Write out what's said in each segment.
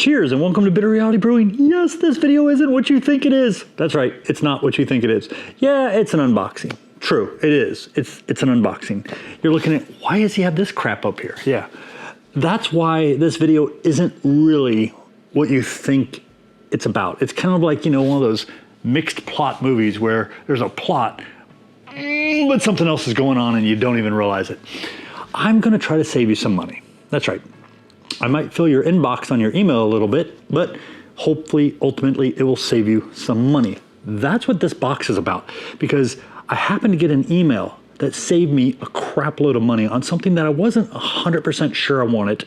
Cheers and welcome to Bitter Reality Brewing. Yes, this video isn't what you think it is. That's right, it's not what you think it is. Yeah, it's an unboxing. True, it is. It's an unboxing. You're looking at, why does he have this crap up here? Yeah, that's why this video isn't really what you think it's about. It's kind of like, you know, one of those mixed plot movies where there's a plot, but something else is going on and you don't even realize it. I'm gonna try to save you some money. That's right. I might fill your inbox on your email a little bit, but hopefully, ultimately, it will save you some money. That's what this box is about, because I happened to get an email that saved me a crap load of money on something that I wasn't 100% sure I wanted.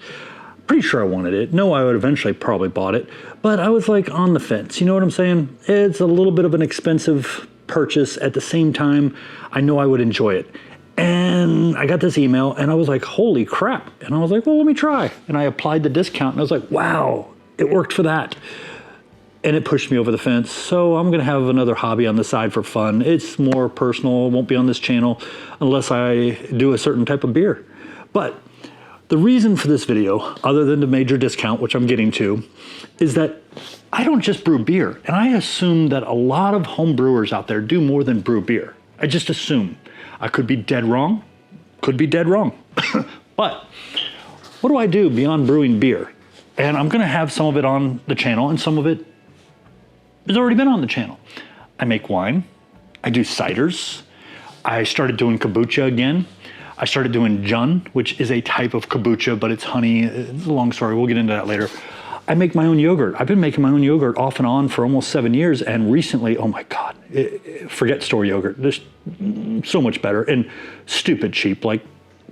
Pretty sure I wanted it. No, I would eventually probably bought it, but I was like on the fence. You know what I'm saying? It's a little bit of an expensive purchase. At the same time, I know I would enjoy it. And I got this email and I was like, holy crap. And I was like, well, let me try. And I applied the discount and I was like, wow, it worked for that. And it pushed me over the fence. So I'm gonna have another hobby on the side for fun. It's more personal, it won't be on this channel unless I do a certain type of beer. But the reason for this video, other than the major discount, which I'm getting to, is that I don't just brew beer. And I assume that a lot of home brewers out there do more than brew beer. I just assume. I could be dead wrong, could be dead wrong. But what do I do beyond brewing beer? And I'm gonna have some of it on the channel and some of it has already been on the channel. I make wine, I do ciders, I started doing kombucha again. I started doing jun, which is a type of kombucha, but it's honey. It's a long story, we'll get into that later. I make my own yogurt. I've been making my own yogurt off and on for almost 7 years, and recently, oh my God, forget store yogurt. There's so much better and stupid cheap, like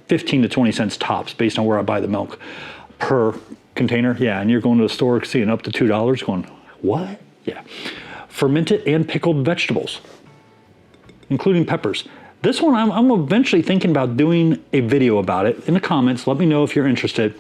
15 to 20 cents tops based on where I buy the milk per container. Yeah, and you're going to the store seeing up to $2 going, what? Yeah. Fermented and pickled vegetables, including peppers. This one, I'm eventually thinking about doing a video about it. In the comments, let me know if you're interested.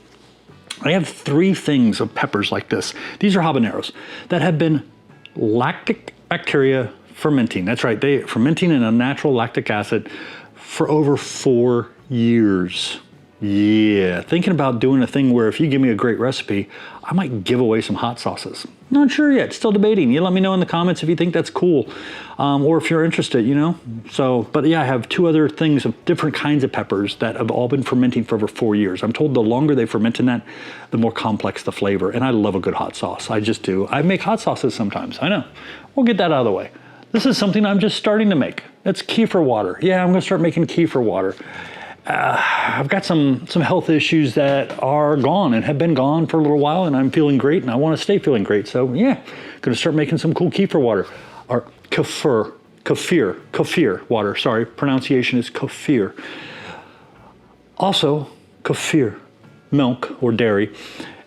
I have 3 things of peppers like this. These are habaneros that have been lactic bacteria fermenting. That's right, they fermenting in a natural lactic acid for over 4 years. Yeah, thinking about doing a thing where if you give me a great recipe, I might give away some hot sauces. Not sure yet, still debating. You let me know in the comments if you think that's cool, or if you're interested, you know? So, but yeah, I have 2 other things of different kinds of peppers that have all been fermenting for over 4 years. I'm told the longer they ferment in that, the more complex the flavor. And I love a good hot sauce, I just do. I make hot sauces sometimes, I know. We'll get that out of the way. This is something I'm just starting to make. It's kefir water. Yeah, I'm gonna start making kefir water. I've got some health issues that are gone and have been gone for a little while, and I'm feeling great and I want to stay feeling great. So yeah, gonna start making some cool kefir water, or kefir water. Sorry, pronunciation is kefir. Also, kefir, milk or dairy,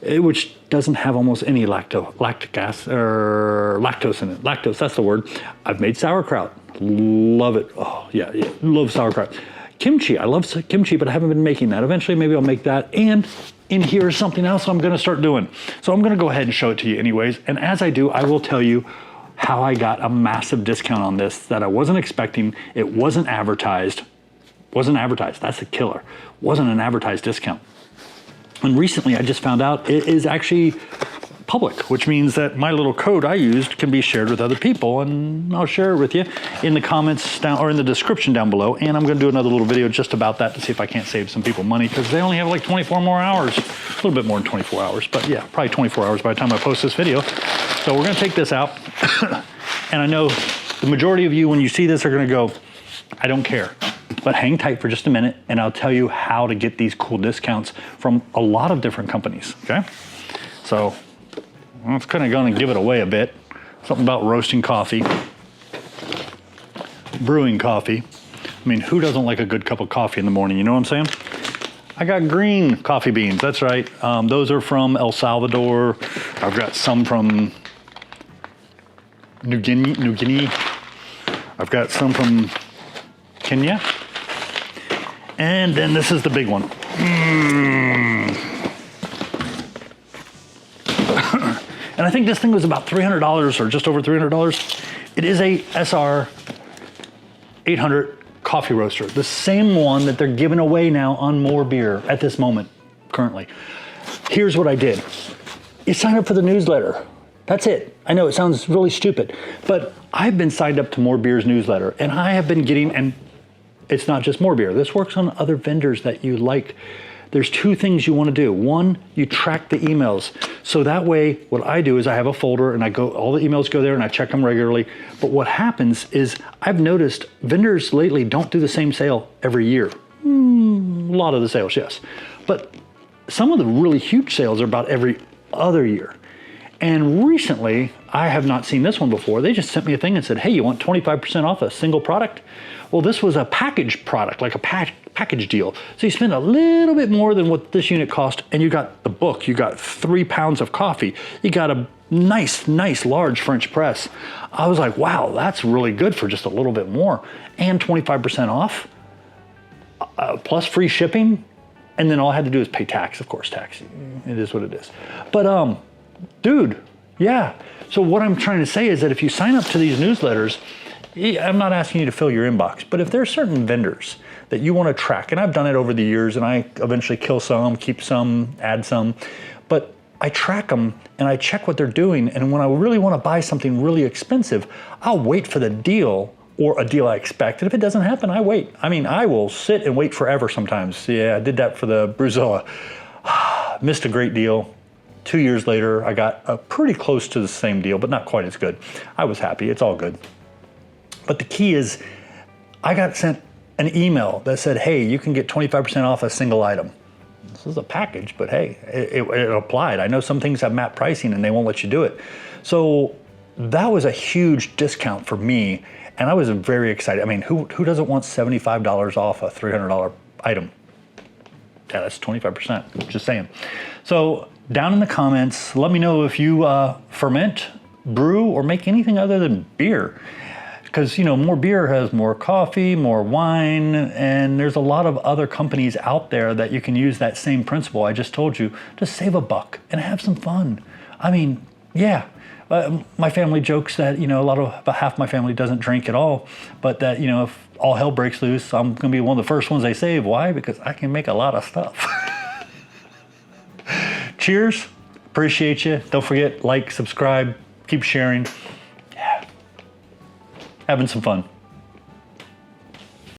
which doesn't have almost any lactic acid or lactose in it. Lactose, that's the word. I've made sauerkraut, love it. Oh yeah, love sauerkraut. Kimchi, I love kimchi, but I haven't been making that. Eventually, maybe I'll make that. And in here is something else I'm gonna start doing. So I'm gonna go ahead and show it to you anyways. And as I do, I will tell you how I got a massive discount on this that I wasn't expecting. It wasn't advertised. Wasn't advertised, that's a killer. Wasn't an advertised discount. And recently I just found out it is actually public, which means that my little code I used can be shared with other people, and I'll share it with you in the comments down or in the description down below. And I'm going to do another little video just about that to see if I can't save some people money, because they only have like 24 more hours, a little bit more than 24 hours, but yeah, probably 24 hours by the time I post this video. So we're going to take this out. And I know the majority of you, when you see this, are going to go, I don't care. But hang tight for just a minute and I'll tell you how to get these cool discounts from a lot of different companies, okay? So well, it's kind of going to give it away a bit. Something about roasting coffee, brewing coffee. I mean, who doesn't like a good cup of coffee in the morning? You know what I'm saying? I got green coffee beans, that's right. Those are from El Salvador. I've got some from New Guinea. I've got some from Kenya. And then this is the big one. And I think this thing was about $300 or just over $300. It is a SR 800 coffee roaster, the same one that they're giving away now on MoreBeer at this moment, currently. Here's what I did. You sign up for the newsletter. That's it. I know it sounds really stupid, but I've been signed up to MoreBeer's newsletter, and I have been getting, and it's not just MoreBeer. This works on other vendors that you like. There's two things you want to do. One, you track the emails. So that way, what I do is I have a folder and all the emails go there and I check them regularly. But what happens is I've noticed vendors lately don't do the same sale every year. A lot of the sales, yes. But some of the really huge sales are about every other year. And recently, I have not seen this one before. They just sent me a thing and said, hey, you want 25% off a single product? Well, this was a packaged product, like a package deal. So you spend a little bit more than what this unit cost, and you got the book, you got 3 pounds of coffee, you got a nice, large French press. I was like, wow, that's really good for just a little bit more. And 25% off, plus free shipping. And then all I had to do is pay tax, of course, tax. It is what it is. But dude, yeah. So what I'm trying to say is that if you sign up to these newsletters, I'm not asking you to fill your inbox, but if there are certain vendors that you want to track, and I've done it over the years, and I eventually kill some, keep some, add some, but I track them and I check what they're doing. And when I really want to buy something really expensive, I'll wait for the deal or a deal I expect. And if it doesn't happen, I wait. I mean, I will sit and wait forever sometimes. Yeah, I did that for the Brewzilla. Missed a great deal. 2 years later, I got pretty close to the same deal, but not quite as good. I was happy, it's all good. But the key is, I got sent an email that said, hey, you can get 25% off a single item. This is a package, but hey, it applied. I know some things have MAP pricing and they won't let you do it. So that was a huge discount for me, and I was very excited. I mean, who doesn't want $75 off a $300 item? Yeah, that's 25%, just saying. So down in the comments, let me know if you ferment, brew, or make anything other than beer. Because, you know, MoreBeer has MoreCoffee, more wine, and there's a lot of other companies out there that you can use that same principle I just told you to save a buck and have some fun. I mean, yeah, my family jokes that, you know, about half my family doesn't drink at all, but that, you know, if all hell breaks loose, I'm gonna be one of the first ones they save. Why? Because I can make a lot of stuff. Cheers, appreciate you. Don't forget, like, subscribe, keep sharing. Having some fun.